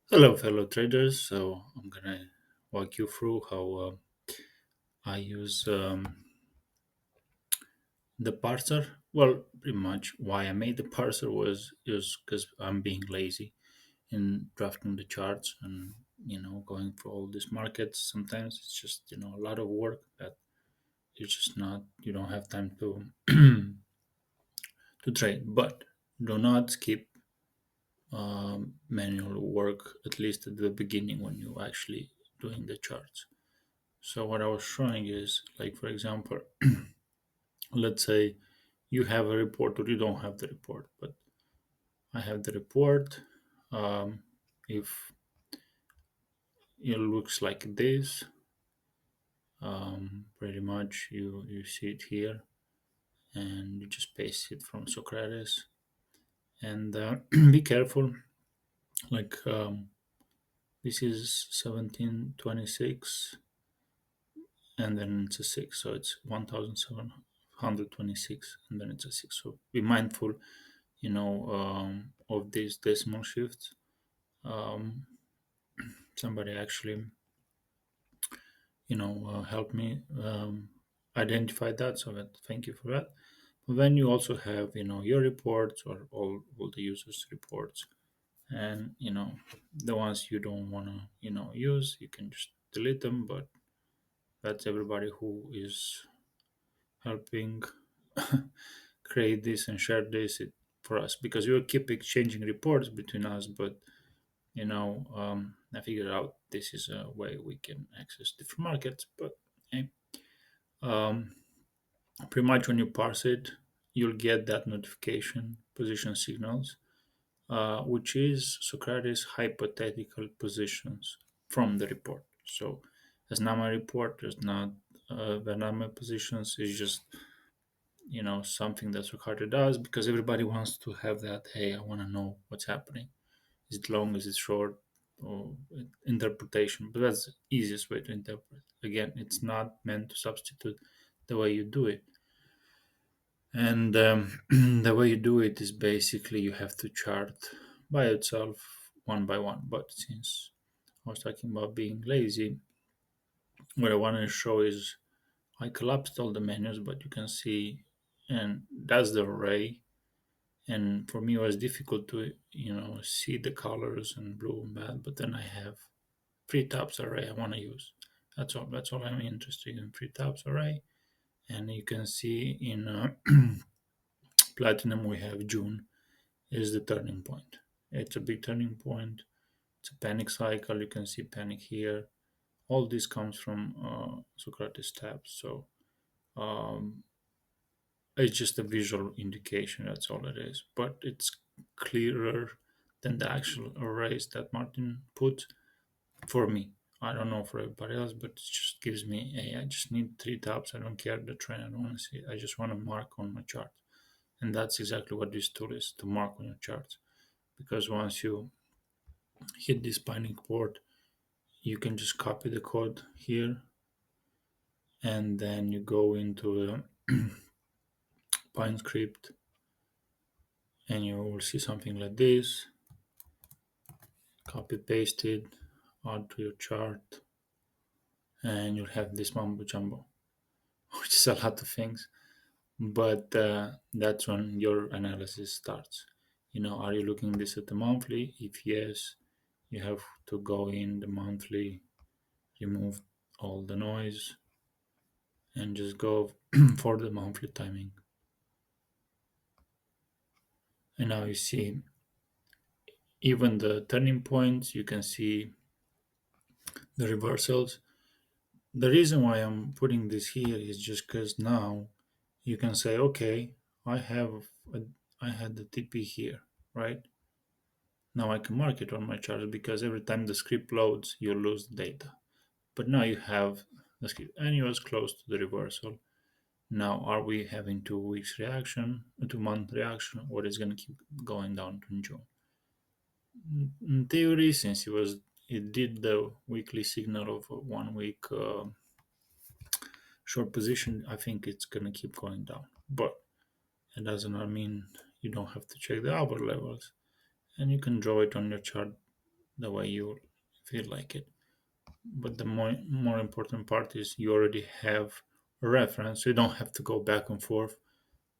Hello, fellow traders. So I'm gonna walk you through how I use the parser. Well, pretty much why I made the parser was is because I'm being lazy in drafting the charts and going through all these markets. Sometimes it's just a lot of work that you don't have time to to trade. But do not skip manual work at least at the beginning when you actually doing the charts. So what I was showing is, like for example, let's say you have a report or you don't have the report, but I have the report. If it looks like this, pretty much you see it here, and you just paste it from Socrates. And be careful, like this is 1726, and then it's a six, so it's 1726, and then it's a six. So be mindful of these decimal shifts. Um, Somebody actually, helped me identify that. So thank you for that. But then you also have, your reports or all the users' reports, and the ones you don't want to, use, you can just delete them. But that's everybody who is helping create this and share this for us because we will keep exchanging reports between us, but I figured out this is a way we can access different markets. But hey, um, pretty much when you parse it, you'll get that notification position signals, which is Socrates' hypothetical positions from the report. So, as not my report, there's not the not my positions. It's just something that Socrates does because everybody wants to have that. Hey, I want to know what's happening. Is it long? Is it short? Or interpretation? But that's the easiest way to interpret. Again, it's not meant to substitute the way you do it. And the way you do it is basically you have to chart by itself one by one. But since I was talking about being lazy, what I want to show is I collapsed all the menus, but you can see, and that's the array. And for me, it was difficult to see the colors and blue and bad. But then I have three tabs array I want to use. That's all I'm interested in, three tabs array. And you can see in platinum we have June is the turning point. It's a big turning point. It's a panic cycle. You can see panic here. All this comes from Socrates tabs. So um, it's just a visual indication. That's all it is. But it's clearer than the actual arrays that Martin put for me. I don't know for everybody else, but it just gives me a. I just need three tabs. I don't care the trend. I don't want to see it. I just want to mark on my chart, and that's exactly what this tool is to mark on your charts. Because once you hit this binding port, you can just copy the code here, and then you go into the Pine script, and you will see something like this. Copy paste it, add to your chart, and you'll have this mumbo jumbo, which is a lot of things. But that's when your analysis starts. Are you looking this at the monthly? If yes, you have to go in the monthly, remove all the noise, and just go for the monthly timing. And now you see even the turning points, you can see the reversals. The reason why I'm putting this here is just because now you can say, okay, I have a, I had the TP here, right? Now I can mark it on my chart because every time the script loads, you lose data. But now you have the script and you was close to the reversal. Now, are we having 2 weeks reaction, a 2 month reaction, or is going to keep going down to June? In theory, since it did the weekly signal of a 1 week short position, I think it's going to keep going down. But it does not mean you don't have to check the hour levels, and you can draw it on your chart the way you feel like it. But the more important part is you already have a reference. You don't have to go back and forth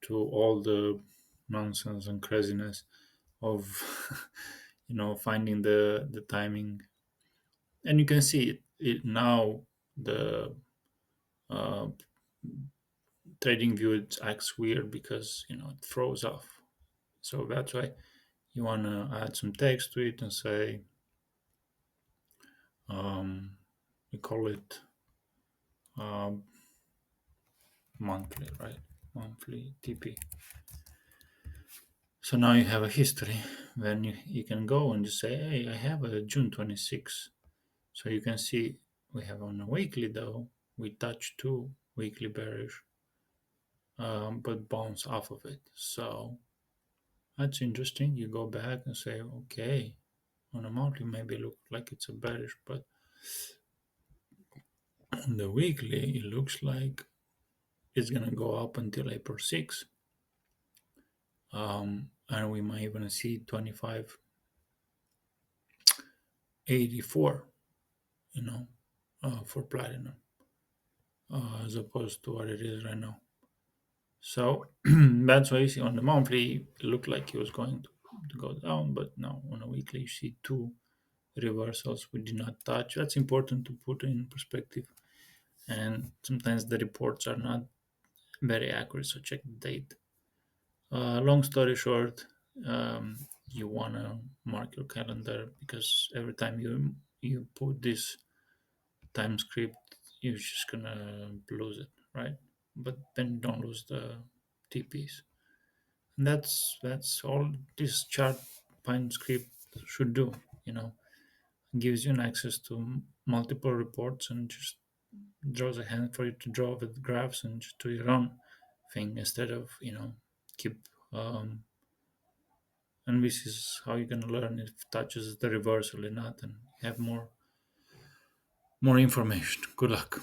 to all the nonsense and craziness of finding the timing. And you can see it now. The uh, trading view it acts weird because it throws off. So that's why you want to add some text to it and say, we call it um, monthly, right? Monthly TP. So now you have a history. Then you can go and just say, hey, I have a June 26th. So you can see we have on a weekly though, we touch two weekly bearish, but bounce off of it. So that's interesting. You go back and say, okay, on a monthly maybe look like it's a bearish, but on the weekly it looks like it's gonna go up until April 6th. And we might even see 25.84, for platinum, as opposed to what it is right now. So that's why you see on the monthly, it looked like it was going to go down, but now on a weekly, you see two reversals we did not touch. That's important to put in perspective. And sometimes the reports are not very accurate, so check the date. Long story short, you want to mark your calendar because every time you put this time script, you're just gonna lose it, right? But then you don't lose the TPs. And that's all this chart pine script should do. You know, it gives you an access to multiple reports and just draws a hand for you to draw with graphs and just do your own thing instead of keep. And this is how you're gonna learn if touches the reversal or not, and have more information. Good luck.